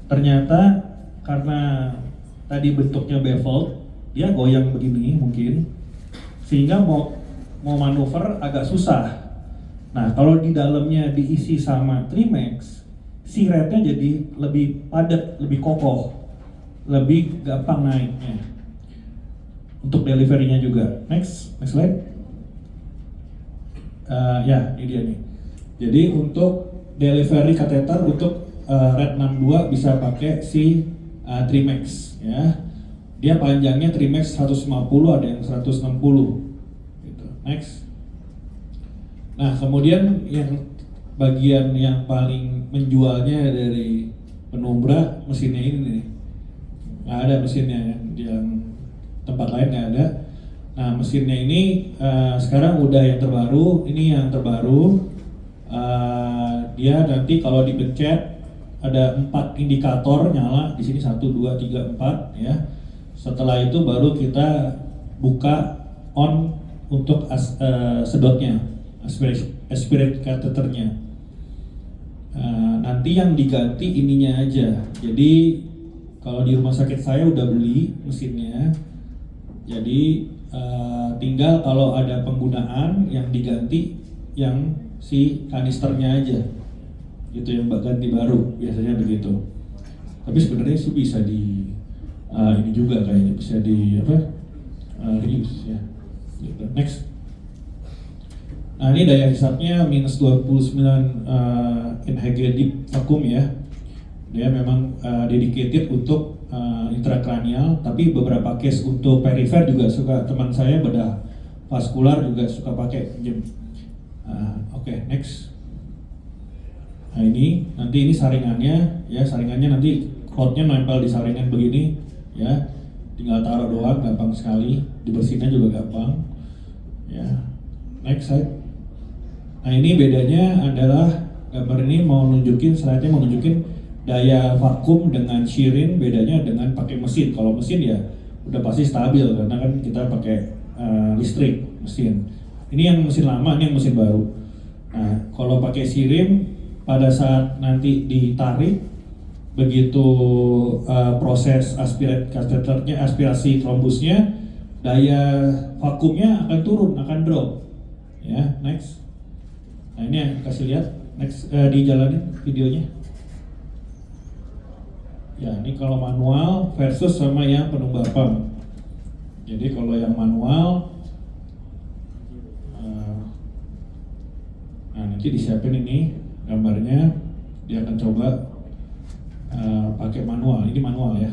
Ternyata karena tadi bentuknya beveled, dia goyang begini mungkin, sehingga mau manuver agak susah. Nah, kalau di dalamnya diisi sama Trimax, si rednya jadi lebih padat, lebih kokoh, lebih gampang naiknya. Untuk deliverynya juga. Next slide. Ya, ini dia nih. Jadi untuk delivery kateter untuk Red 62 bisa pakai si Trimax ya. Dia panjangnya Trimax 150, ada yang 160 gitu. Next. Nah, kemudian yang bagian yang paling menjualnya dari Penumbra mesinnya ini nih. Nggak ada mesinnya yang tempat lain nggak ada. Nah, mesinnya ini sekarang udah yang terbaru. Ini yang terbaru. Dia nanti kalau dipencet ada 4 indikator nyala di sini, 1, 2, 3, 4 ya. Setelah itu baru kita buka on untuk sedotnya, aspirate catheternya. Nanti yang diganti ininya aja. Jadi kalau di rumah sakit saya udah beli mesinnya. Jadi tinggal kalau ada penggunaan yang diganti yang si kanisternya aja. Itu yang ganti baru, biasanya begitu. Tapi sebenarnya itu bisa di ini juga kayaknya bisa di reuse ya. Gitu. Next. Nah, ini daya hisapnya minus 29 NHG deep vacuum ya. Dia memang dedicated untuk intrakranial, tapi beberapa case untuk perifer juga suka, teman saya bedah vaskular juga suka pakai jam. Oke, next. Nah, ini saringannya ya, saringannya nanti cloudnya nempel di saringan begini ya, tinggal taruh doang, gampang sekali, dibersihinnya juga gampang ya. Next slide. Nah, ini bedanya adalah gambar ini mau nunjukin, slide-nya mau nunjukin daya vakum dengan Shirin, bedanya dengan pakai mesin. Kalau mesin ya udah pasti stabil karena kan kita pakai listrik mesin. Ini yang mesin lama, ini yang mesin baru. Nah, kalau pakai Shirin pada saat nanti ditarik, begitu proses kateternya, aspirasi trombusnya, daya vakumnya akan turun, akan drop. Ya, next. Nah, ini yang kasih lihat, next dijalanin videonya. Ya, ini kalau manual versus sama yang penumbuh pump. Jadi kalau yang manual, nah nanti disiapin ini gambarnya, dia akan coba pakai manual. Ini manual ya.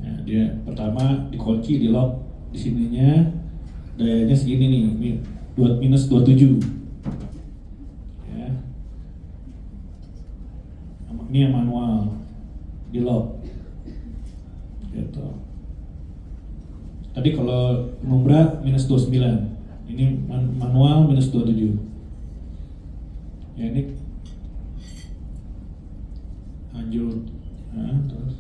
Ya, dia pertama dikunci, di lock di sininya, dayanya segini nih, minus 27. Ya. Ini yang manual, di lock. Gitu. Tadi kalau Penumbra minus 29, ini manual minus 27. Ya, ini lanjut. Nah, terus.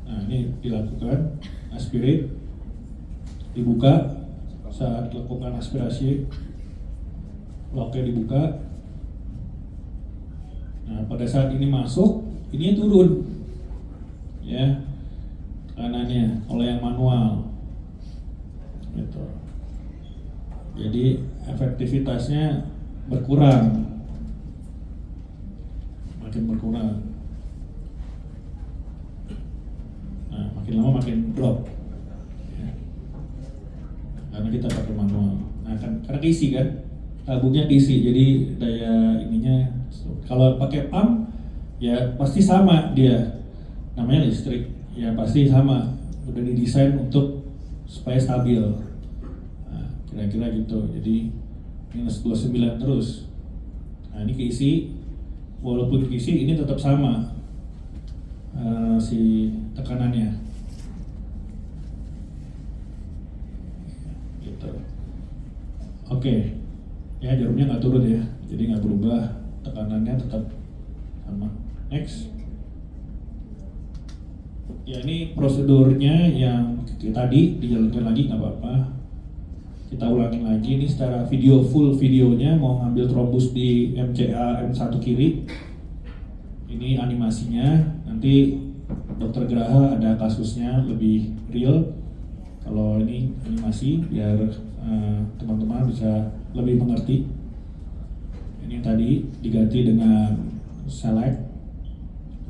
Nah, ini dilakukan aspirate, dibuka saat lakukan aspirasi, locknya dibuka. Nah, pada saat ini masuk, ini turun, ya, kanannya. Kalau yang manual, gitu. Jadi efektivitasnya berkurang, makin berkurang. Nah, makin lama makin drop, ya. Karena kita pakai manual. Nah, karena keisi kan, tabungnya keisi, jadi daya ininya. Kalau pakai pump, ya pasti sama dia, namanya listrik, ya pasti sama. Udah didesain untuk supaya stabil. Nah, kira-kira gitu. Jadi minus 29 terus. Nah, ini keisi, walaupun keisi ini tetap sama si tekanannya. Gitu. Oke. Ya, jarumnya nggak turun ya, jadi nggak berubah, tekanannya tetap sama. Next. Ya, ini prosedurnya yang tadi dijalankan lagi, nggak apa-apa. Kita ulangin lagi ini secara video, full videonya. Mau ngambil trombus di MCA M1 kiri. Ini animasinya, nanti Dokter Graha ada kasusnya lebih real. Kalau ini animasi biar teman-teman bisa lebih mengerti. Ini tadi diganti dengan select,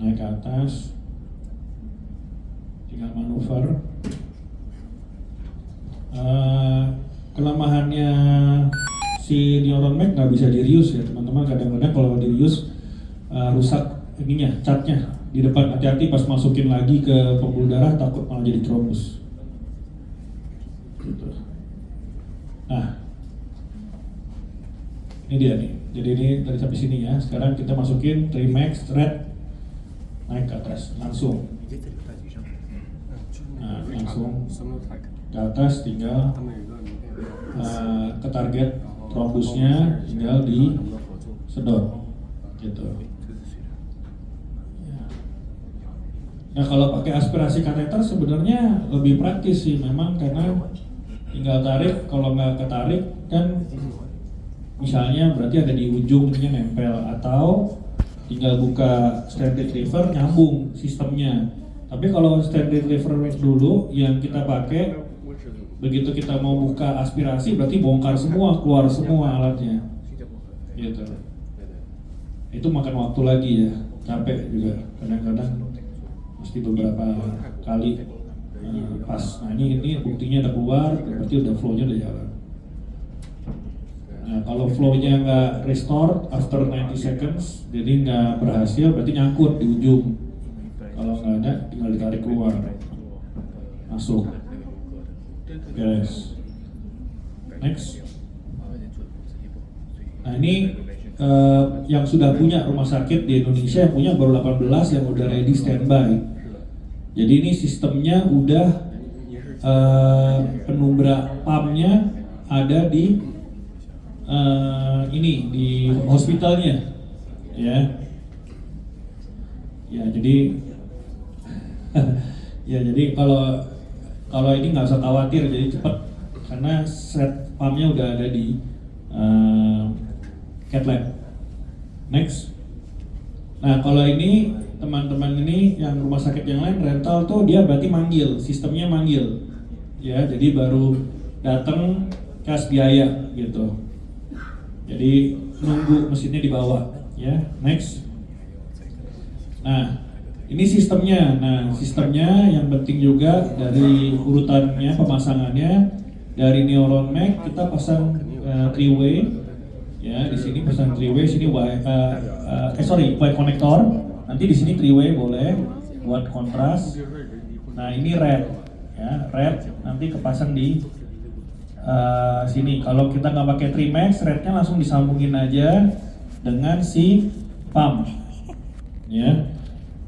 naik ke atas, tinggal manuver. Kelemahannya si neuron mag nggak bisa di-reuse ya teman-teman. Kadang-kadang kalau di-reuse rusak ininya, catnya di depan. Hati-hati pas masukin lagi ke pembuluh darah, takut malah jadi trombus. Gitu. Nah, ini dia nih. Jadi ini dari sampai sini ya. Sekarang kita masukin Trimax Red, naik ke atas langsung. Nah, langsung ke atas, tinggal ke target trombusnya, tinggal di sedot gitu. Nah, kalau pakai aspirasi kateter sebenarnya lebih praktis sih memang, karena tinggal tarik. Kalau nggak ketarik kan misalnya berarti ada di ujungnya nempel, atau tinggal buka stand retriever nyambung sistemnya. Tapi kalau stand retriever dulu yang kita pakai, begitu kita mau buka aspirasi berarti bongkar semua, keluar semua alatnya gitu. Itu makan waktu lagi ya, capek juga kadang-kadang, mesti beberapa kali pas. Nah ini buktinya udah keluar, berarti udah flow-nya udah jalan. Nah kalau flow-nya nggak restore after 90 seconds, jadi nggak berhasil, berarti nyangkut di ujung. Kalau nggak ada, tinggal ditarik keluar, masuk. Yes. Next. Nah ini yang sudah punya rumah sakit di Indonesia, yang punya baru 18 yang udah ready standby. Jadi ini sistemnya udah penumbra pumpnya ada di ini di hospitalnya, ya. Ya jadi ya jadi kalau ini nggak usah khawatir, jadi cepat karena set pumpnya udah ada di cath lab. Next. Nah kalau ini teman-teman ini yang rumah sakit yang lain rental tuh dia berarti manggil, sistemnya manggil, ya. Jadi baru datang kas biaya gitu. Jadi nunggu mesinnya dibawa, ya. Next. Nah ini sistemnya. Nah sistemnya yang penting juga dari urutannya pemasangannya, dari neuron mag kita pasang 3-way, ya. Di sini pasang 3-way, sini Y connector. Nanti di sini 3-way boleh buat kontras. Nah ini red, ya, red nanti kepasang di sini. Kalau kita nggak pakai Trimax, rednya langsung disambungin aja dengan si pump, ya.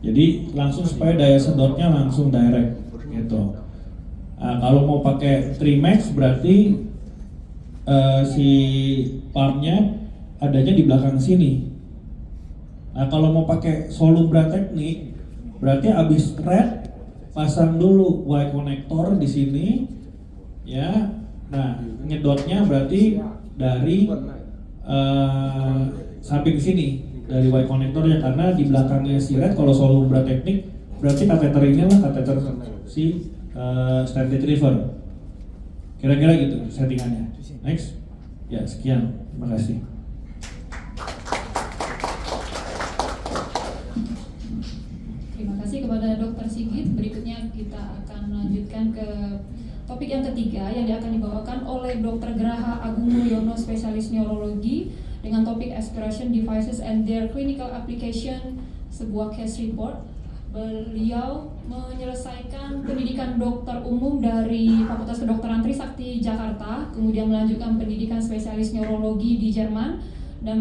Jadi langsung supaya daya sedotnya langsung direct, gitu. Nah, kalau mau pakai Trimax berarti si pumpnya adanya di belakang sini. Nah kalau mau pakai Solumbra teknik berarti abis red pasang dulu Y connector di sini, ya. Nah nyedotnya berarti dari samping sini, dari Y connectornya, karena di belakangnya si red kalau Solumbra teknik berarti kateter inilah kateter si stand retriever. Kira-kira gitu settingannya. Next. Ya sekian, terima kasih. Terima kasih kepada Dr. Sigit. Berikutnya kita akan melanjutkan ke topik yang ketiga yang akan dibawakan oleh Dr. Graha Agung Mulyono, spesialis neurologi, dengan topik Aspiration Devices and Their Clinical Application, sebuah case report. Beliau menyelesaikan pendidikan dokter umum dari Fakultas Kedokteran Trisakti Jakarta, kemudian melanjutkan pendidikan spesialis neurologi di Jerman, dan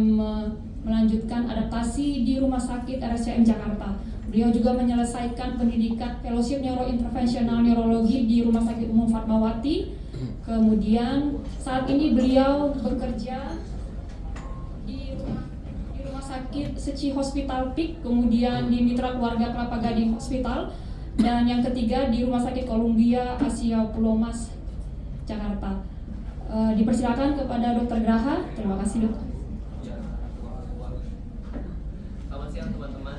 melanjutkan adaptasi di Rumah Sakit RSCM Jakarta. Beliau juga menyelesaikan pendidikan fellowship neurointervensional neurologi di Rumah Sakit Umum Fatmawati. Kemudian saat ini beliau bekerja di Rumah Sakit Seci Hospital Peak, kemudian di Mitra Keluarga Kelapa Gading Hospital, dan yang ketiga di Rumah Sakit Columbia Asia Pulau Mas, Jakarta. Dipersilakan kepada Dr. Graha. Terima kasih, Dok. Selamat siang teman-teman.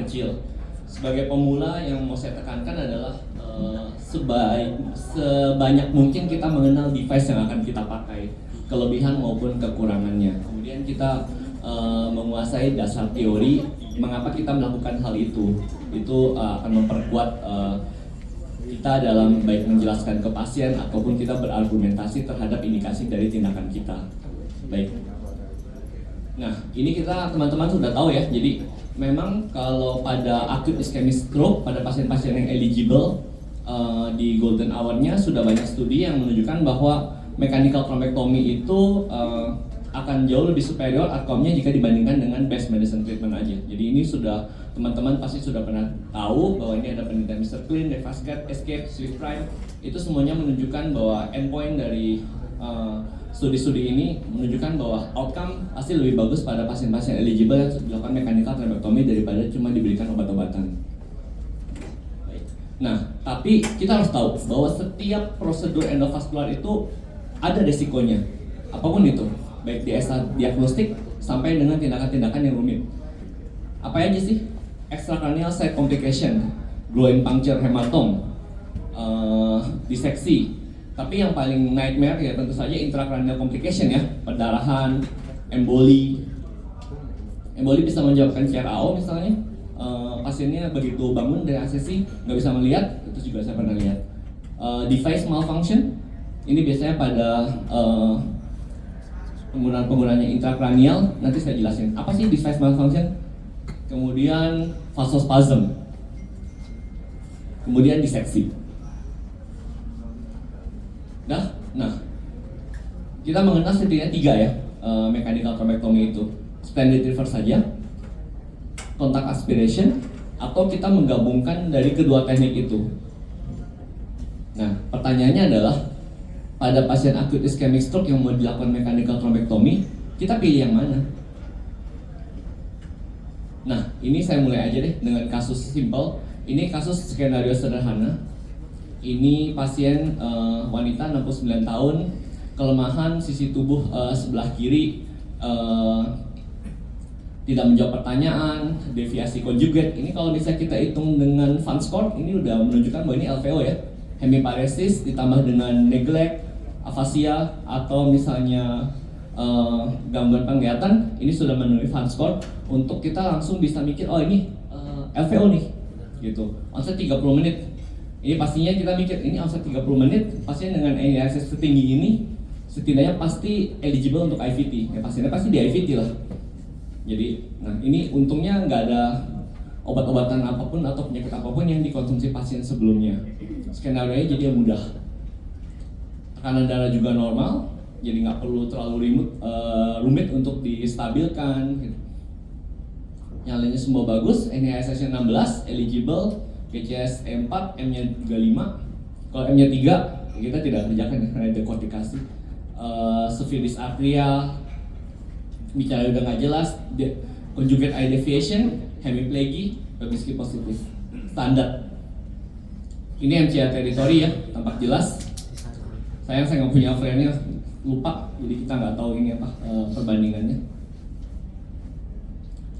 kecil. Sebagai pemula yang mau saya tekankan adalah sebanyak mungkin kita mengenal device yang akan kita pakai, kelebihan maupun kekurangannya. Kemudian kita menguasai dasar teori mengapa kita melakukan hal itu akan memperkuat kita dalam baik menjelaskan ke pasien ataupun kita berargumentasi terhadap indikasi dari tindakan kita. Baik. Nah, ini kita teman-teman sudah tahu ya. Jadi memang kalau pada acute ischemic stroke pada pasien-pasien yang eligible di golden hour-nya sudah banyak studi yang menunjukkan bahwa mechanical thrombectomy itu akan jauh lebih superior outcome-nya jika dibandingkan dengan best medicine treatment aja. Jadi ini sudah teman-teman pasti sudah pernah tahu bahwa ini ada penelitian Mr. Clean, Devascat, Escape, Swift Prime. Itu semuanya menunjukkan bahwa endpoint dari studi-studi ini menunjukkan bahwa outcome pasti lebih bagus pada pasien-pasien eligible yang dilakukan mechanical thrombectomy daripada cuma diberikan obat-obatan. Nah, tapi kita harus tahu bahwa setiap prosedur endovaskular itu ada resikonya, apapun itu, baik di diagnostik sampai dengan tindakan-tindakan yang rumit. Apa aja sih? Extracranial site complication, groin puncture hematom, diseksi. Tapi yang paling nightmare ya tentu saja intracranial complication ya, perdarahan, emboli. Emboli bisa menyebabkan CRAO misalnya. Pasiennya begitu bangun dari asesi nggak bisa melihat, itu juga saya pernah lihat. Device malfunction, ini biasanya pada penggunaannya intracranial. Nanti saya jelasin apa sih device malfunction. Kemudian vasospasm, kemudian diseksi. Nah, kita mengenal setidaknya 3 ya mechanical thrombectomy itu. Standard reverse saja, kontak aspiration, atau kita menggabungkan dari kedua teknik itu. Nah, pertanyaannya adalah pada pasien acute ischemic stroke yang mau dilakukan mechanical thrombectomy, kita pilih yang mana? Nah, ini saya mulai aja deh dengan kasus simple. Ini kasus skenario sederhana. Ini pasien wanita 69 tahun, kelemahan sisi tubuh sebelah kiri, tidak menjawab pertanyaan, deviasi conjugate. Ini kalau bisa kita hitung dengan Van score, ini udah menunjukkan bahwa ini LVO ya. Hemiparesis ditambah dengan neglect, afasia, atau misalnya gangguan penglihatan, ini sudah memenuhi Van score untuk kita langsung bisa mikir, oh ini LVO nih, gitu. Onset 30 menit. Ini pastinya kita mikir, ini onset 30 menit, pasien dengan NIASS setinggi ini, setidaknya pasti eligible untuk IVT. Ya pasiennya pasti di IVT lah. Jadi, nah ini untungnya nggak ada obat-obatan apapun atau penyakit apapun yang dikonsumsi pasien sebelumnya. Skenario-nya jadi mudah. Tekanan darah juga normal, jadi nggak perlu terlalu rumit untuk distabilkan. Gitu. Yang lainnya semua bagus, NIASS-nya 16, eligible, PCS 4, M-nya 35. Kalau M-nya 3, kita tidak kerjakan ya, karena ada kortikasi. Syphilis arterial, bicara udah nggak jelas, conjugate eye deviation, hemiplegia, Babinski positif, standar. Ini MCA territory ya, tampak jelas. Sayang saya nggak punya frame-nya, lupa, jadi kita nggak tahu ini apa perbandingannya.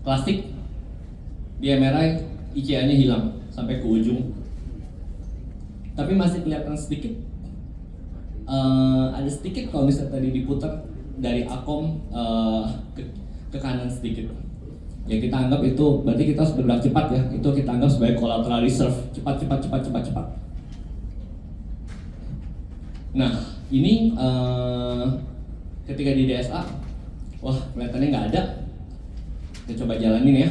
Klasik, di MRI ICA-nya hilang sampai ke ujung, tapi masih kelihatan sedikit. Ada sedikit kalau misalnya tadi diputar dari akom ke kanan sedikit. Ya kita anggap itu berarti kita harus bergerak cepat ya. Itu kita anggap sebagai collateral reserve. Cepat. Nah ini ketika di DSA, wah kelihatannya nggak ada. Kita coba jalanin ya.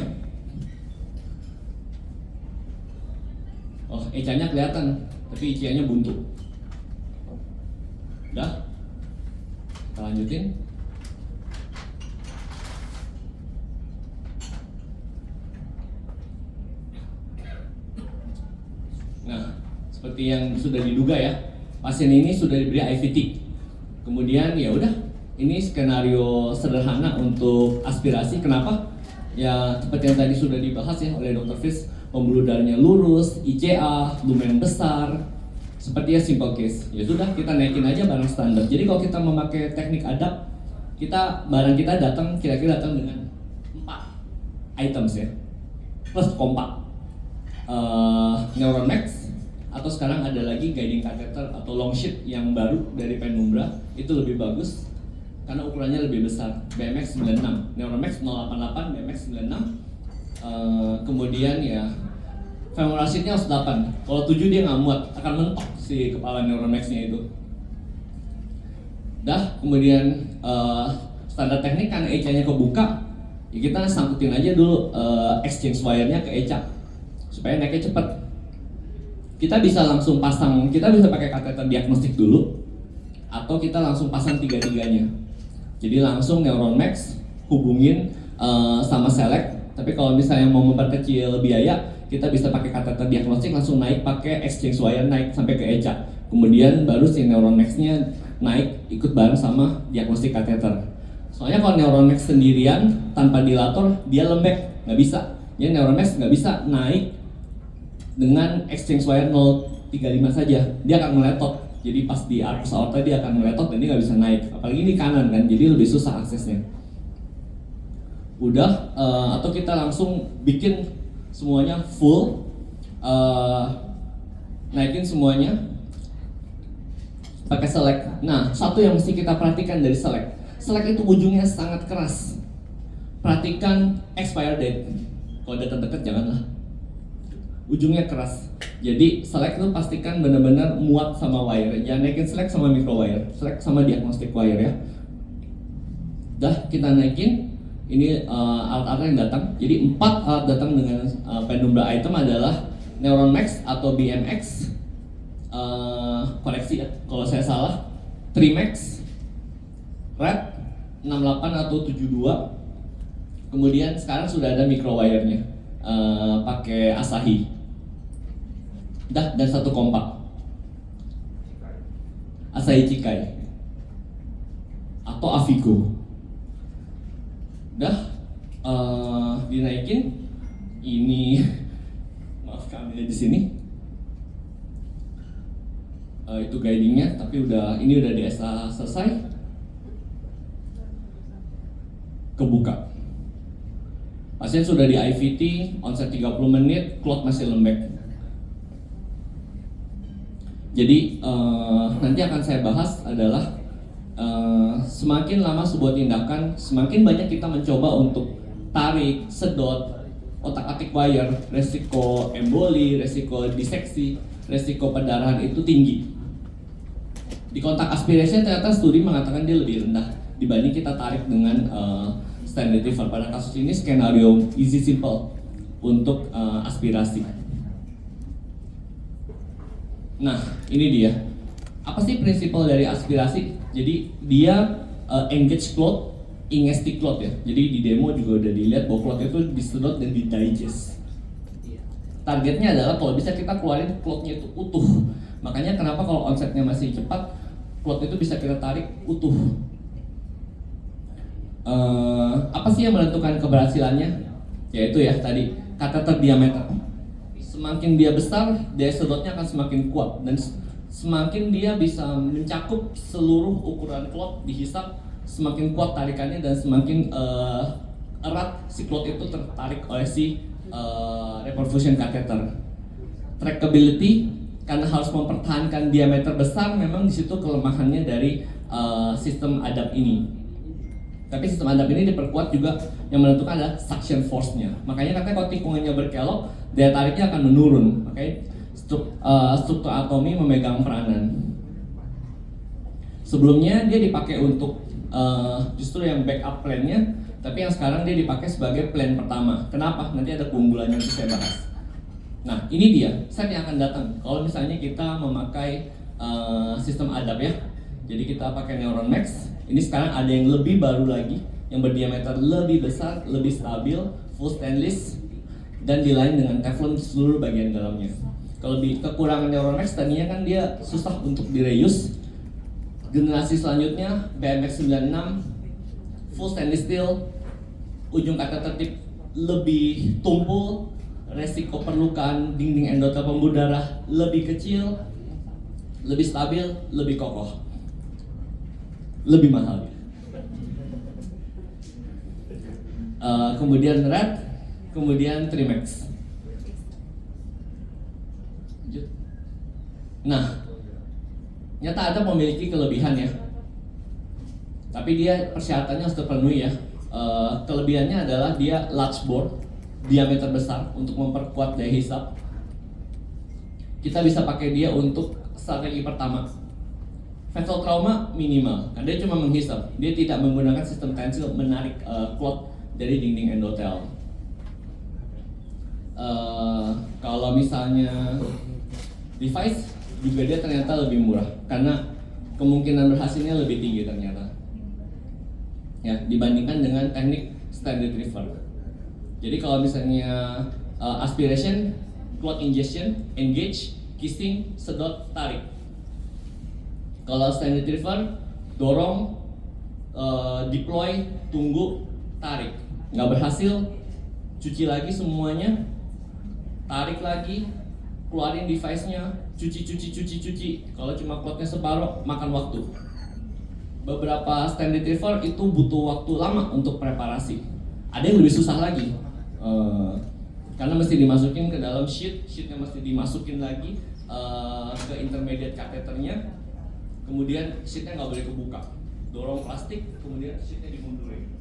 Oh ECA-nya kelihatan, tapi ICA-nya buntu. Udah, kita lanjutin. Nah, seperti yang sudah diduga ya, pasien ini sudah diberi IVT. Kemudian ya udah, ini skenario sederhana untuk aspirasi. Kenapa? Ya seperti yang tadi sudah dibahas ya oleh Dr. Fis, pembuluh darahnya lurus, ICA, lumen besar, sepertinya simple case. Ya sudah, kita naikin aja barang standar. Jadi kalau kita memakai teknik adapt, barang kita datang kira-kira datang dengan 4 items ya. plus kompak. Neuron Max atau sekarang ada lagi guiding catheter atau long sheet yang baru dari Penumbra, itu lebih bagus karena ukurannya lebih besar, BMX 96, Neuron Max 088, BMX 96. Kemudian ya femoral sheath-nya harus 8, kalau 7 dia nggak muat, akan mentok si kepala Neuron Max-nya itu. Kemudian standar teknik karena ECA-nya kebuka, ya kita sangkutin aja dulu exchange wire-nya ke ECA supaya naiknya cepat. Kita bisa langsung pasang, kita bisa pakai kateter diagnostik dulu, atau kita langsung pasang tiga-tiganya. Jadi langsung Neuron Max hubungin sama Select. Tapi kalau misalnya mau memperkecil biaya, kita bisa pakai kateter diagnostik langsung naik pakai exchange wire, naik sampai ke ECA. Kemudian baru si Neuron Max-nya naik ikut bareng sama diagnostik kateter. Soalnya kalau Neuron Max sendirian tanpa dilator dia lembek, nggak bisa. Jadi Neuron Max nggak bisa naik dengan exchange wire 035 saja, dia akan meletot. Jadi pas di arcus aorta dia akan meletot dan dia nggak bisa naik. Apalagi ini kanan kan, jadi lebih susah aksesnya. Udah, atau kita langsung bikin semuanya full, naikin semuanya pakai Select. Nah, satu yang mesti kita perhatikan dari Select itu ujungnya sangat keras. Perhatikan expire date. Kalau deket-deket janganlah. Ujungnya keras. Jadi Select itu pastikan benar-benar muat sama wire. Jangan naikin Select sama micro wire, Select sama diagnostic wire ya. Udah, kita naikin. Ini alat-alat yang datang. Jadi 4 alat datang dengan Penumbra item adalah Neuron Max atau BMX. Koreksi ya kalau saya salah. Trimax, Red 68 atau 72. Kemudian sekarang sudah ada micro wire-nya. Pakai Asahi. Dan satu kompak Asahi Chikai atau Avigo. Dinaikin. Ini maaf kami di sini. Itu guidingnya, tapi ini udah DSA selesai. Kebuka. Pasien sudah di IVT, onset 30 menit, clot masih lembek. Jadi nanti akan saya bahas adalah semakin lama sebuah tindakan, semakin banyak kita mencoba untuk tarik, sedot, otak-atik wire, resiko emboli, resiko diseksi, resiko pendarahan itu tinggi. Di kontak aspirasi ternyata studi mengatakan dia lebih rendah dibanding kita tarik dengan stand retriever. Pada kasus ini skenario easy simple untuk aspirasi. Nah, ini dia. Apa sih prinsipal dari aspirasi? Jadi dia engage clot, ingestic clot ya. Jadi di demo juga udah dilihat bahwa clot itu disedot dan didigest. Targetnya adalah kalau bisa kita keluarin clotnya itu utuh. Makanya kenapa kalau onsetnya masih cepat, clot itu bisa kita tarik utuh. Apa sih yang menentukan keberhasilannya? Yaitu ya tadi kateter diameter. Semakin dia besar, daya sedotnya akan semakin kuat dan semakin dia bisa mencakup seluruh ukuran clot dihisap, semakin kuat tarikannya dan semakin erat si clot itu tertarik oleh si reperfusion catheter. Trackability, karena harus mempertahankan diameter besar, memang di situ kelemahannya dari sistem ADAP ini. Tapi sistem ADAP ini diperkuat juga, yang menentukan adalah suction force-nya. Makanya katanya kalau tikungannya berkelok, daya tariknya akan menurun. Makanya struktur anatomi memegang peranan. Sebelumnya dia dipakai untuk justru yang backup plan-nya, tapi yang sekarang dia dipakai sebagai plan pertama. Kenapa? Nanti ada keunggulannya yang saya bahas. Nah, ini dia set yang akan datang. Kalau misalnya kita memakai sistem ADAP ya. Jadi kita pakai Neuron Max. Ini sekarang ada yang lebih baru lagi, yang berdiameter lebih besar, lebih stabil, full stainless, dan di line dengan Teflon seluruh bagian dalamnya. Kalau kekurangan Neuron Max tadinya kan dia susah untuk direuse. Generasi selanjutnya BMX 96, full stainless steel, ujung kateter tip lebih tumpul, resiko perlukaan dinding endotel pembuluh darah lebih kecil, lebih stabil, lebih kokoh, lebih mahal. Kemudian Red kemudian Trimax. Lanjut. Nah, nyata ada memiliki kelebihan ya, tapi dia persyaratannya harus terpenuhi ya. Kelebihannya adalah dia large bore, diameter besar untuk memperkuat daya hisap. Kita bisa pakai dia untuk strategi pertama. Vessel trauma minimal, karena dia cuma menghisap. Dia tidak menggunakan sistem tensil menarik clot dari dinding endotel. Kalau misalnya device juga dia ternyata lebih murah karena kemungkinan berhasilnya lebih tinggi ternyata. Ya, dibandingkan dengan teknik standard river. Jadi kalau misalnya aspiration, clot ingestion, engage, kissing, sedot, tarik. Kalau standard river, dorong, deploy, tunggu, tarik. Nggak berhasil, cuci lagi semuanya, tarik lagi, keluarin device-nya, cuci. Kalau cuma clotnya separuh, makan waktu. Beberapa standard river itu butuh waktu lama untuk preparasi. Ada yang lebih susah lagi, karena mesti dimasukin ke dalam sheetnya mesti dimasukin lagi ke intermediate kateternya, kemudian sheetnya nggak boleh kebuka, dorong plastik, kemudian sheetnya dimundurin.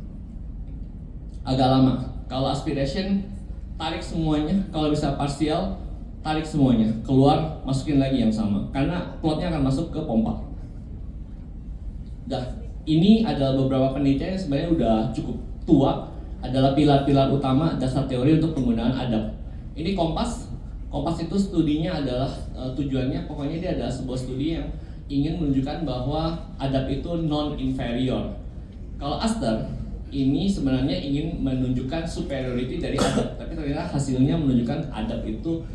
Agak lama. Kalau aspiration, tarik semuanya. Kalau bisa parsial, tarik semuanya, keluar, masukin lagi yang sama, karena plotnya akan masuk ke pompa. Dah, ini adalah beberapa penelitian yang sebenarnya udah cukup tua, adalah pilar-pilar utama dasar teori untuk penggunaan adap. Ini Kompas itu studinya adalah tujuannya, pokoknya dia adalah sebuah studi yang ingin menunjukkan bahwa adap itu non-inferior. Kalau Aster, ini sebenarnya ingin menunjukkan superiority dari adap, tapi ternyata hasilnya menunjukkan adap itu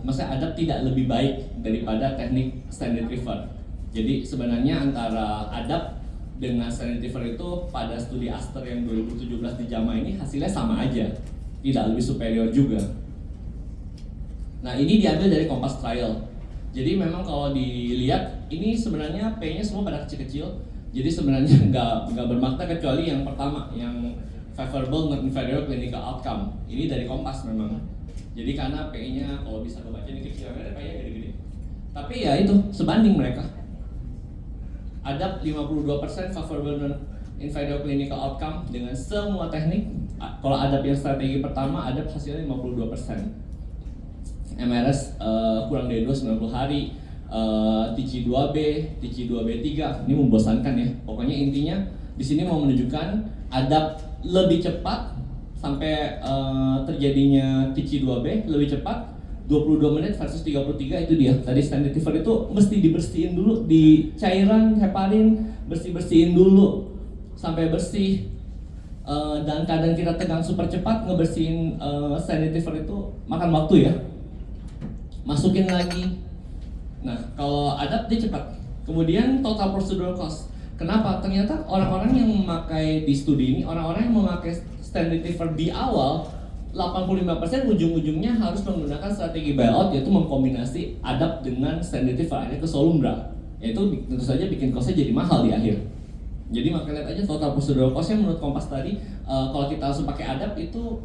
maksudnya adap tidak lebih baik daripada teknik standard river. Jadi sebenarnya antara adap dengan standard river itu pada studi Aster yang 2017 di JAMA ini hasilnya sama aja, tidak lebih superior juga. Nah, ini diambil dari Kompas Trial. Jadi memang kalau dilihat ini sebenarnya P-nya semua pada kecil-kecil. Jadi sebenarnya nggak bermakna kecuali yang pertama, yang favorable non-inferior clinical outcome. Ini dari Kompas memang. Jadi karena P-nya kalau bisa kebaca ini kecil, P-nya gede-gede. Tapi ya itu sebanding mereka. Adap 52% favorable non-inferior clinical outcome dengan semua teknik. Kalau adap yang strategi pertama, adap hasilnya 52%. MRS kurang dari 90 hari. TC2B, TC2B3, ini membosankan ya. Pokoknya intinya di sini mau menunjukkan adap lebih cepat sampai terjadinya TC2B lebih cepat 22 menit versus 33. Itu dia. Tadi standard river itu mesti dibersihin dulu di cairan heparin, bersihin dulu sampai bersih. Dan keadaan kita tegang super cepat, ngebersihin standard river itu makan waktu ya. Masukin lagi. Nah, kalau adap dia cepat. Kemudian total procedural cost. Kenapa? Ternyata orang-orang yang memakai di studi ini, orang-orang yang memakai standard river di awal 85% ujung-ujungnya harus menggunakan strategi buyout, yaitu mengkombinasi adap dengan standard river, akhirnya ke Solumbra. Yaitu tentu saja bikin costnya jadi mahal di akhir. Jadi makanya lihat aja total procedural costnya menurut Kompas tadi, kalau kita langsung pakai adap itu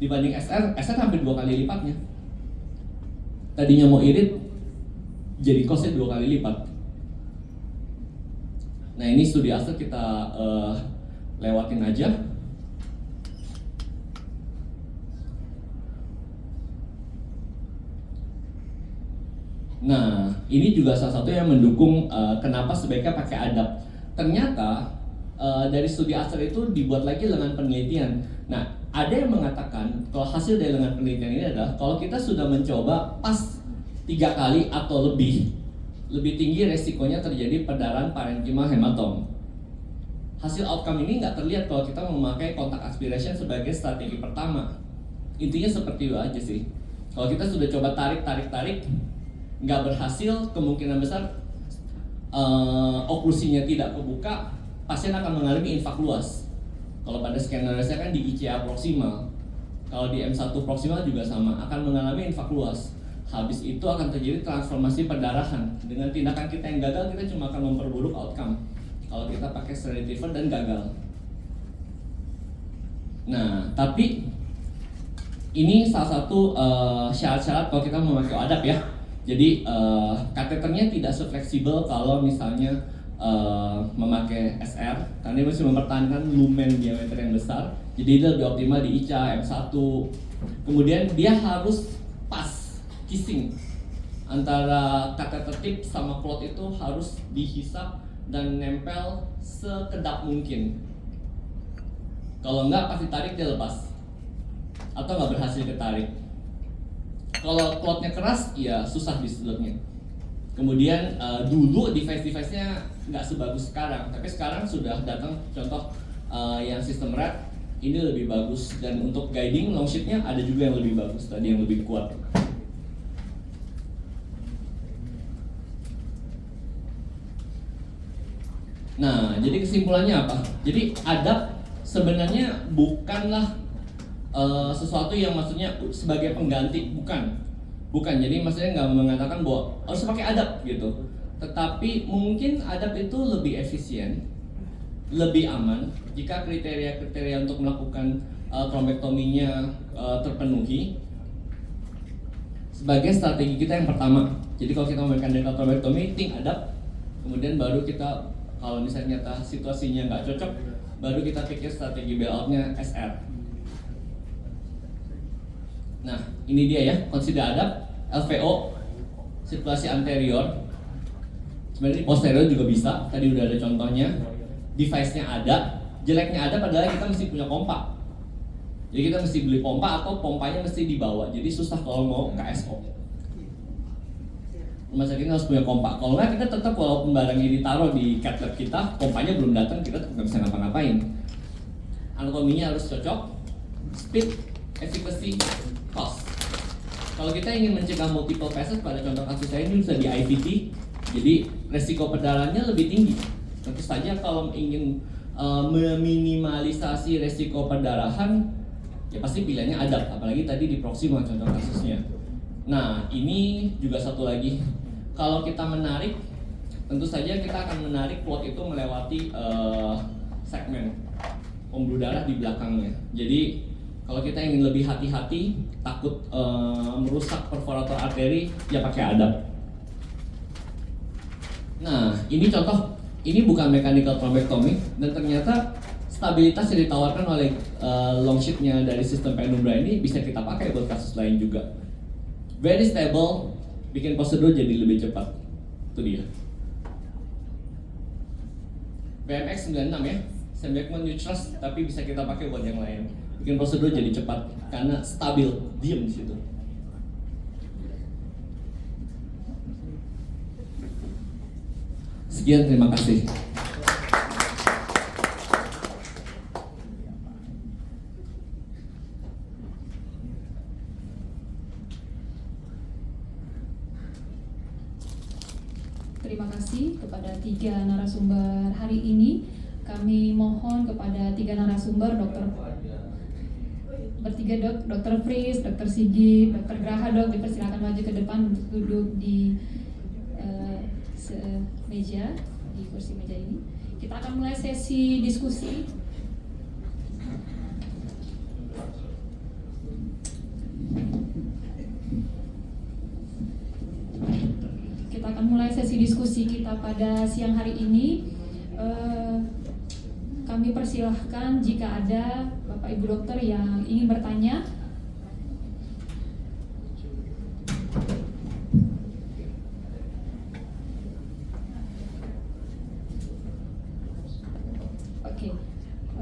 dibanding SR hampir 2 kali lipatnya. Tadinya mau irit, jadi costnya 2 kali lipat. Nah, ini studi Aster kita lewatin aja. Nah, ini juga salah satu yang mendukung kenapa sebaiknya pakai adap. Ternyata dari studi Aster itu dibuat lagi dengan penelitian. Nah, ada yang mengatakan kalau hasil dari lengan penelitian ini adalah kalau kita sudah mencoba pas 3 kali atau lebih tinggi resikonya terjadi perdarahan parenchymal hematom. Hasil outcome ini nggak terlihat kalau kita memakai kontak aspiration sebagai strategi pertama. Intinya seperti itu aja sih. Kalau kita sudah coba tarik, nggak berhasil, kemungkinan besar oklusinya tidak kebuka, pasien akan mengalami infak luas. Kalau pada skenario-nya kan di ICA proximal, kalau di M1 proximal juga sama, akan mengalami infak luas. Habis itu akan terjadi transformasi perdarahan. Dengan tindakan kita yang gagal, kita cuma akan memperburuk outcome. Kalau kita pakai standard river dan gagal. Nah, tapi Ini salah satu syarat-syarat kalau kita memakai OADAP ya. Jadi kateternya tidak se-fleksibel kalau misalnya memakai SR, karena dia masih mempertahankan lumen diameter yang besar. Jadi dia lebih optimal di ICA M1. Kemudian dia harus pas kissing antara kateter tip sama cloth itu harus dihisap dan nempel sekedap mungkin. Kalau enggak pasti tarik dia lepas atau nggak berhasil ketarik. Kalau clothnya keras, ya susah disedotnya. Kemudian dulu device-nya nggak sebagus sekarang, tapi sekarang sudah datang contoh yang sistem red ini lebih bagus, dan untuk guiding long sheet-nya ada juga yang lebih bagus tadi, yang lebih kuat. Nah, jadi kesimpulannya apa? Jadi ADAP sebenarnya bukanlah sesuatu yang maksudnya sebagai pengganti, bukan. Jadi maksudnya nggak mengatakan bahwa harus pakai ADAP gitu. Tetapi mungkin ADAP itu lebih efisien, lebih aman jika kriteria-kriteria untuk melakukan trombektominya terpenuhi sebagai strategi kita yang pertama. Jadi kalau kita memberikan dental trombektomi, think ADAP, kemudian baru kita kalau misalnya ternyata situasinya nggak cocok, baru kita pikir strategi bailout-nya SR. Nah, ini dia ya, consider ADAP, LVO, sirkulasi anterior. Sebenarnya posterior juga bisa, tadi udah ada contohnya. Device-nya ada, jeleknya ada padahal kita mesti punya pompa. Jadi kita mesti beli pompa atau pompanya mesti dibawa. Jadi susah kalau mau KSO. Rumah sakit harus punya pompa. Kalau nggak kita tetap walaupun barangnya ditaruh di cat lab kita, pompanya belum datang, kita tetap nggak bisa ngapa-ngapain. Anatominya harus cocok, speed, efficacy, cost. Kalau kita ingin mencegah multiple passes, pada contoh kasus saya ini bisa di IVT, jadi resiko perdarannya lebih tinggi. Tentu saja kalau ingin meminimalisasi resiko perdarahan, ya pasti pilihannya ADAP, apalagi tadi di proxima contoh kasusnya. Nah, ini juga satu lagi, kalau kita menarik, tentu saja kita akan menarik plot itu melewati segmen pembuluh darah di belakangnya. Jadi kalau kita ingin lebih hati-hati, takut merusak perforator arteri, ya pakai ADAP. Nah, ini contoh, ini bukan mechanical thrombectomy, dan ternyata stabilitas yang ditawarkan oleh long sheet-nya dari sistem Penumbra ini bisa kita pakai buat kasus lain juga. Very stable, bikin prosedur jadi lebih cepat. Itu dia. BMX 96 ya, Sembekman Neutras, tapi bisa kita pakai buat yang lain. Bikin prosedur jadi cepat karena stabil, diam di situ. Sekian, terima kasih. Terima kasih kepada 3 narasumber hari ini. Kami mohon kepada 3 narasumber, bertiga Dr. Fris, Dr. Sigit, Dr. Graha, Dok, dipersilakan maju ke depan untuk duduk di meja, di kursi meja ini. Kita akan mulai sesi diskusi. Kita akan mulai sesi diskusi kita pada siang hari ini. Kami persilahkan jika ada Bapak Ibu dokter yang ingin bertanya. Oke,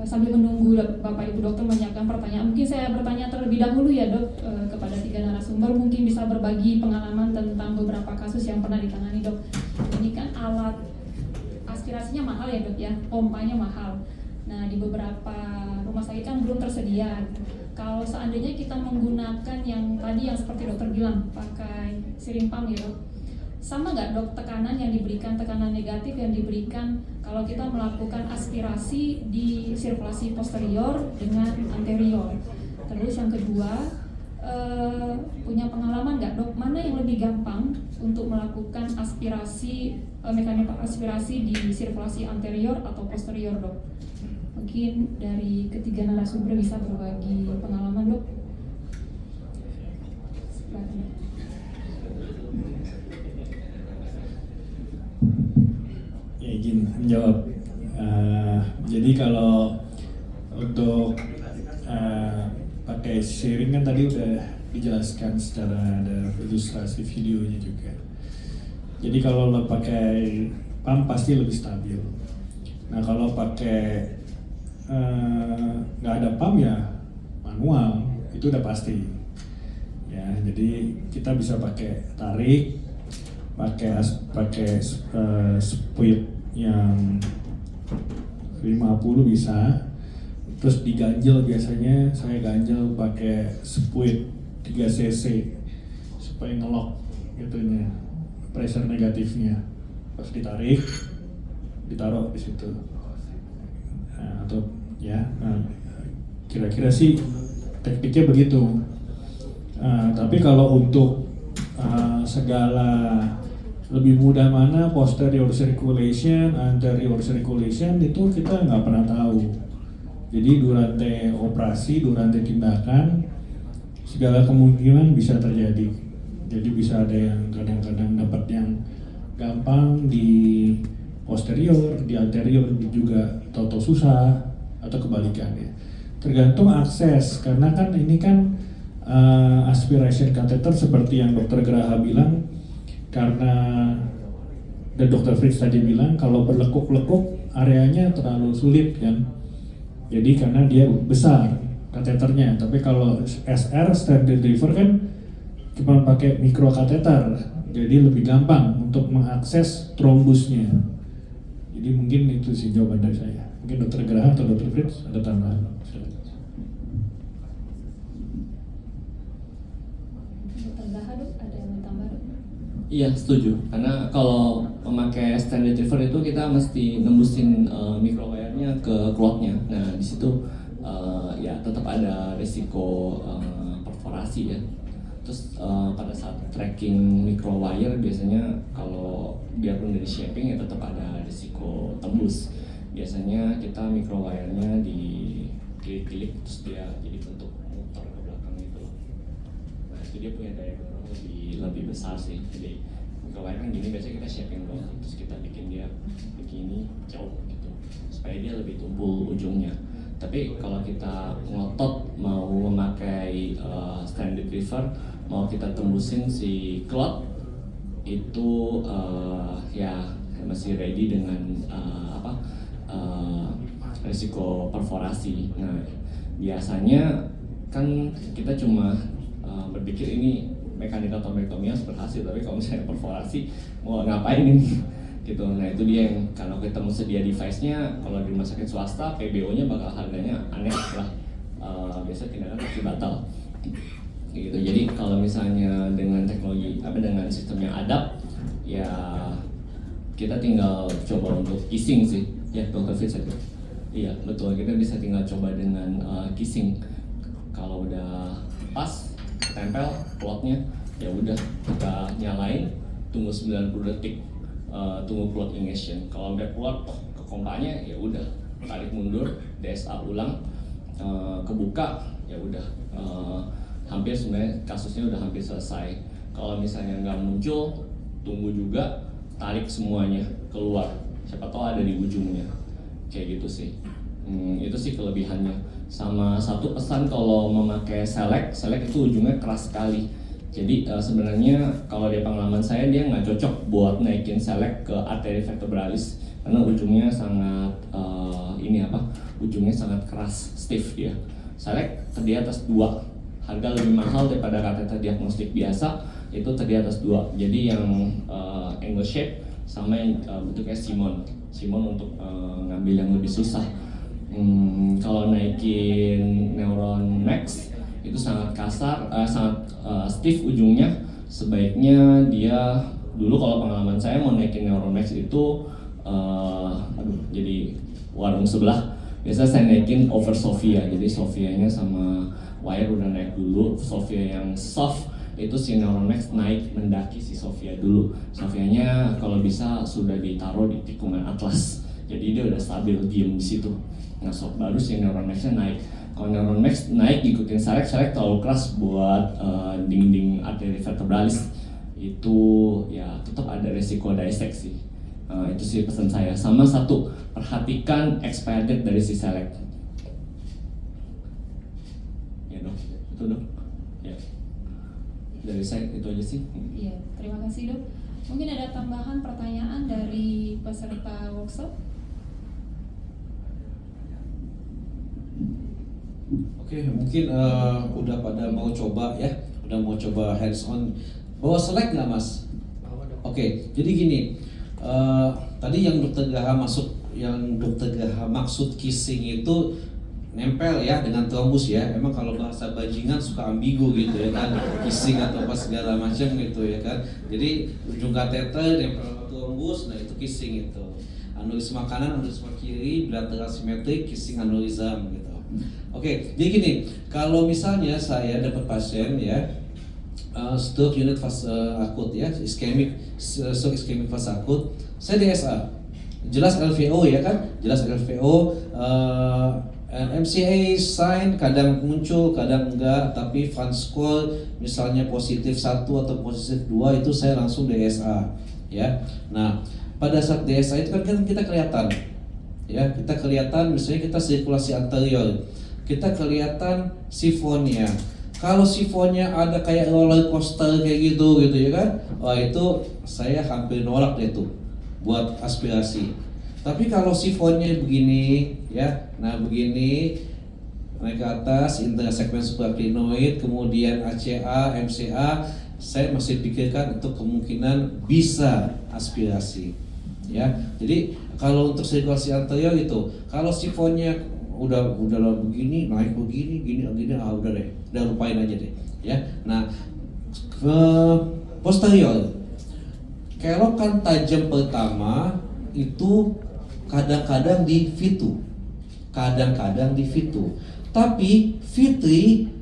sambil menunggu Bapak Ibu dokter menyiapkan pertanyaan, mungkin saya bertanya terlebih dahulu ya Dok, kepada 3 narasumber, mungkin bisa berbagi pengalaman tentang beberapa kasus yang pernah ditangani Dok. Ini kan alat aspirasinya mahal ya Dok ya, pompanya mahal. Nah, di beberapa rumah sakit kan belum tersedia. Kalau seandainya kita menggunakan yang tadi yang seperti dokter bilang, pakai siring pump ya Dok, sama nggak Dok tekanan yang diberikan, tekanan negatif yang diberikan kalau kita melakukan aspirasi di sirkulasi posterior dengan anterior? Terus yang kedua, punya pengalaman nggak Dok, mana yang lebih gampang untuk melakukan aspirasi, mekanik aspirasi di sirkulasi anterior atau posterior Dok? Mungkin dari ketiga narasumber bisa berbagi pengalaman Dok. izin menjawab. Jadi kalau untuk pakai sharing kan tadi udah dijelaskan secara ada ilustrasi videonya juga. Jadi kalau lo pakai pump pasti lebih stabil. Nah kalau pakai nggak ada pump ya manual, itu udah pasti. Ya, jadi kita bisa pakai tarik, pakai speed yang 50 bisa. Terus diganjel, biasanya saya ganjel pakai speed 3 cc supaya ngelock gitunya, pressure negatifnya. Pas ditarik, ditaruh di situ. Nah, atau ya, kira-kira sih tekniknya begitu. Tapi kalau untuk segala lebih mudah mana posterior circulation, anterior circulation itu kita nggak pernah tahu. Jadi durante operasi, durante tindakan, segala kemungkinan bisa terjadi. Jadi bisa ada yang kadang-kadang dapat yang gampang di posterior, di anterior juga tahu-tahu susah, atau kebalikannya. Tergantung akses, karena kan ini kan aspiration catheter seperti yang Dokter Graha bilang, karena dan Dokter Fritz tadi bilang kalau berlekuk-lekuk areanya terlalu sulit kan. Jadi karena dia besar kateternya, tapi kalau SR standard driver kan cuma pakai mikro kateter, jadi lebih gampang untuk mengakses trombusnya. Jadi mungkin itu sih jawaban dari saya. Mungkin Dokter Graha atau Dokter Fritz ada tambahan. Dokter Graha, Dok, ada yang mau tambah, Dok? Iya, setuju. Karena kalau memakai standard retriever itu kita mesti nembusin microwire-nya ke cloth-nya. Nah, di situ ya tetap ada risiko perforasi ya. Terus pada saat tracking microwire biasanya kalau biarpun dari shaping ya tetap ada risiko tembus. Biasanya kita microwire-nya dikilik terus dia jadi bentuk muter ke belakang gitu loh. Nah, itu dia punya daya dorong lebih besar sih. Jadi microwire kan gini biasanya kita shaping doang, terus kita bikin dia begini jauh gitu supaya dia lebih tumpul ujungnya. Tapi kalau kita ngotot mau memakai standard retriever, mau kita tembusin si cloth itu ya masih ready dengan risiko perforasi. Nah biasanya kan kita cuma berpikir ini mekanikal tombektomi yang berhasil, tapi kalau misalnya perforasi mau ngapain ini gitu. Nah itu dia yang kalau kita mau sedia device-nya, kalau di rumah sakit swasta PBO-nya bakal harganya aneh lah, biasa tindakan pasti batal gitu. Jadi kalau misalnya dengan teknologi dengan sistem yang adap ya kita tinggal coba untuk kissing sih ya, Dr. Fitz itu. Iya betul, kita bisa tinggal coba dengan kissing. Kalau udah pas tempel plotnya ya udah kita nyalain, tunggu 90 detik, tunggu plot ingestion. Kalau udah keluar ke kompanya ya udah tarik mundur, DSA ulang, kebuka ya udah hampir sebenarnya kasusnya udah hampir selesai. Kalau misalnya nggak muncul, tunggu juga, tarik semuanya keluar, siapa tahu ada di ujungnya kayak gitu sih. Itu sih kelebihannya. Sama satu pesan kalau memakai select itu ujungnya keras sekali. Jadi sebenarnya kalau di pengalaman saya dia nggak cocok buat naikin select ke arteri vertebralis karena ujungnya sangat ujungnya sangat keras, stiff dia. Select terdiri atas 2, harga lebih mahal daripada kateter diagnostik biasa, itu terdiri atas 2. Jadi yang angle shape sama yang bentuknya Simon untuk ngambil yang lebih susah. Kalau naikin Neuron Max itu sangat kasar, sangat stiff ujungnya. Sebaiknya dia dulu kalau pengalaman saya mau naikin Neuron Max itu jadi warung sebelah. Biasa saya naikin over Sofia, jadi Sofianya sama wire udah naik dulu. Sofia yang soft itu si Neuron Max naik mendaki si Sofia dulu. Sofianya kalau bisa sudah ditaruh di tikungan atlas, jadi dia udah stabil diem di situ. Nah, baru si Neuron Max-nya naik. Kalau Neuron Max naik ikutin select terlalu keras buat dinding arteri vertebralis, itu ya tetap ada resiko dissect sih. Itu sih pesan saya. Sama satu, perhatikan expired date dari si select. Ya dok, itu dok. Ya. Dari saya itu aja sih. Iya, terima kasih dok. Mungkin ada tambahan pertanyaan dari peserta workshop? Oke, mungkin udah pada mau coba ya, udah mau coba hands on. Bawa select nggak mas? Oke, jadi gini, tadi yang dokter Gaha maksud kissing itu nempel ya dengan trombus ya. Emang kalau bahasa bajingan suka ambigu gitu ya kan, kissing atau apa segala macam gitu ya kan. Jadi ujung kateter nempel sama trombus, nah itu kissing itu. Aneurisma kanan, aneurisma kiri, bilateral simetrik, kissing aneurism gitu. Oke, jadi gini, kalau misalnya saya dapat pasien ya, stroke unit fase akut ya, stroke ischemic fase akut, saya DSA, jelas LVO ya kan, jelas LVO, MCA sign kadang muncul, kadang enggak, tapi Van score misalnya positif 1 atau positif 2 itu saya langsung DSA ya. Nah, pada saat DSA itu kan kita kelihatan ya, kita kelihatan misalnya kita sirkulasi anterior, kita kelihatan sifonnya. Kalau sifonnya ada kayak roller coaster kayak gitu ya kan, wah itu saya hampir nolak deh tuh buat aspirasi. Tapi kalau sifonnya begini ya, nah begini naik ke atas, intersegmen supraclinoid, kemudian ACA, MCA, saya masih pikirkan untuk kemungkinan bisa aspirasi ya. Jadi kalau untuk sirkulasi anterior itu, kalau sifonnya udah begini, naik begini, gini, udah deh, udah lupain aja deh ya. Nah, ke posterior, kelokan tajam pertama itu kadang-kadang di V2, tapi V3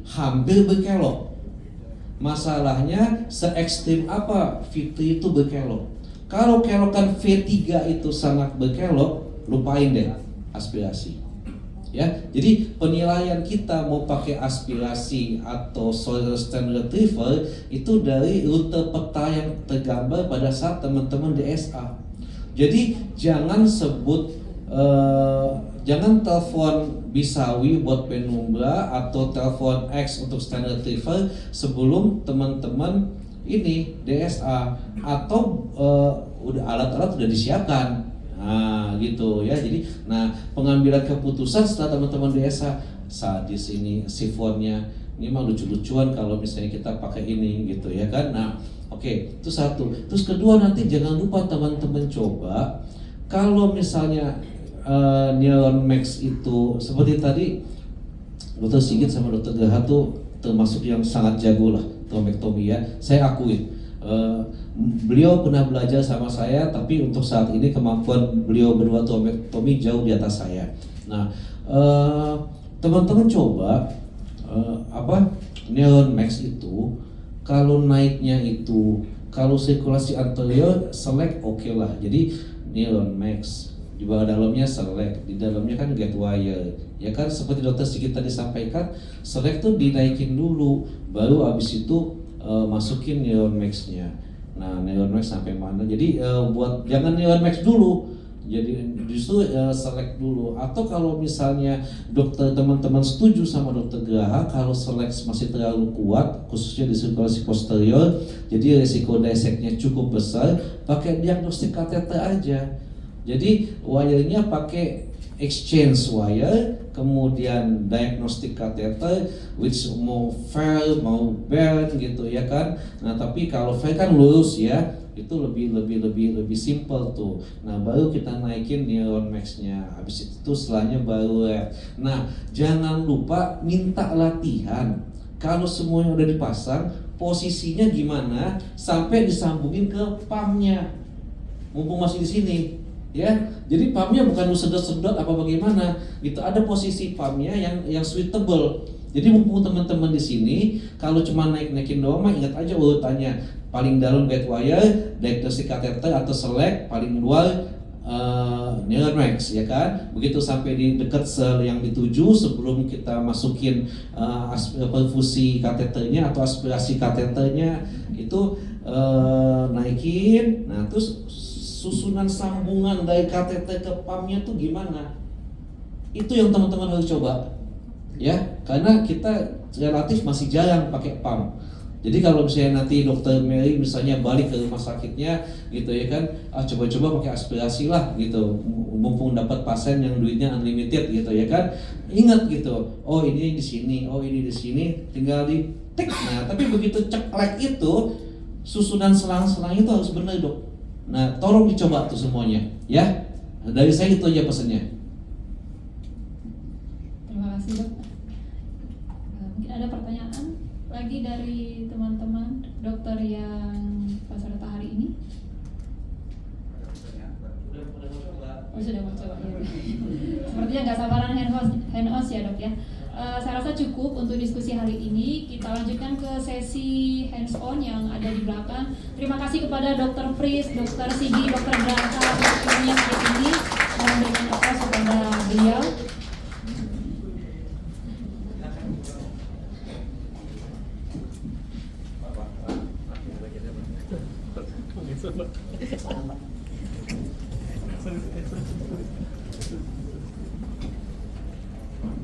hampir berkelok. Masalahnya se-ekstrim apa V3 itu berkelok? Kalau kelokan V3 itu sangat berkelok, lupain deh aspirasi. Ya, jadi penilaian kita mau pakai aspirasi atau soil stent retrieval itu dari rute peta yang tergambar pada saat teman-teman DSA. Jadi jangan telepon Bisawi buat penumbra atau telepon X untuk stent retrieval sebelum teman-teman ini DSA atau udah alat-alat udah disiapkan. Nah, gitu ya. Jadi, pengambilan keputusan setelah teman-teman DSA, sadis ini sifonnya, ini mah lucu-lucuan kalau misalnya kita pakai ini gitu ya kan. Nah, oke, itu satu. Terus kedua, nanti jangan lupa teman-teman coba kalau misalnya neuron max itu seperti tadi Dr. Sigit sama Dr. Gaha tuh termasuk yang sangat jago lah trombektomi ya. Saya akui. Beliau pernah belajar sama saya, tapi untuk saat ini kemampuan beliau berdua trombektomi jauh di atas saya. Nah, teman-teman coba neuron max itu kalau naiknya itu, kalau sirkulasi anterior select oke lah. Jadi neuron max di bawah dalamnya select, di dalamnya kan get wire. Ya kan seperti Dr. Sigit tadi sampaikan, select tuh dinaikin dulu, baru abis itu masukin neuron max-nya. Nah, neuron max sampai mana? Jadi buat jangan neuron max dulu. Jadi justru select dulu. Atau kalau misalnya dokter teman-teman setuju sama Dr. Graha, kalau select masih terlalu kuat, khususnya di sirkulasi posterior, jadi resiko dissect-nya cukup besar, pakai diagnostik kateter aja. Jadi wire-nya pakai exchange wire, kemudian diagnostic catheter, which mau fair mau bend gitu ya kan. Nah tapi kalau fair kan lurus ya, itu lebih simple tuh. Nah baru kita naikin neuron max-nya, habis itu setelahnya baru rep. Nah jangan lupa minta latihan. Kalau semuanya udah dipasang, posisinya gimana sampai disambungin ke pump-nya. Mumpung masih di sini. Ya, jadi pumpnya bukan sedot-sedot apa bagaimana, gitu. Ada posisi pumpnya yang suitable. Jadi mumpung teman-teman di sini, kalau cuma naikin doang mah ingat aja urutannya. Paling dalam guide wire, diagnostic catheter atau select, paling luar neuron max ya kan. Begitu sampai di dekat sel yang dituju, sebelum kita masukin perfusi kateternya atau aspirasi kateternya itu naikin. Nah terus susunan sambungan dari kateter ke pumpnya tuh gimana? Itu yang teman-teman harus coba, ya, karena kita relatif masih jarang pakai pump. Jadi kalau misalnya nanti dokter Mary misalnya balik ke rumah sakitnya gitu ya kan, coba-coba pakai aspirasi lah gitu, mumpung dapat pasien yang duitnya unlimited gitu ya kan, ingat gitu, oh ini di sini, oh ini di sini, tinggal di tik. Nah tapi begitu ceklek itu susunan selang-selang itu harus benar dok. Nah tolong dicoba tuh semuanya ya. Dari saya itu aja pesannya. Terima kasih dok. Mungkin ada pertanyaan lagi dari teman-teman dokter yang peserta hari ini? Oh, sudah mau coba ya. Sepertinya nggak sabaran hand on ya dok ya. Saya rasa cukup untuk diskusi hari ini. Kita lanjutkan ke sesi hands on yang ada di belakang. Terima kasih kepada Dr. Pris, Dr. Sigi, Dr. Graha waktunya hari ini. Mohon berikan aplaus kepada beliau.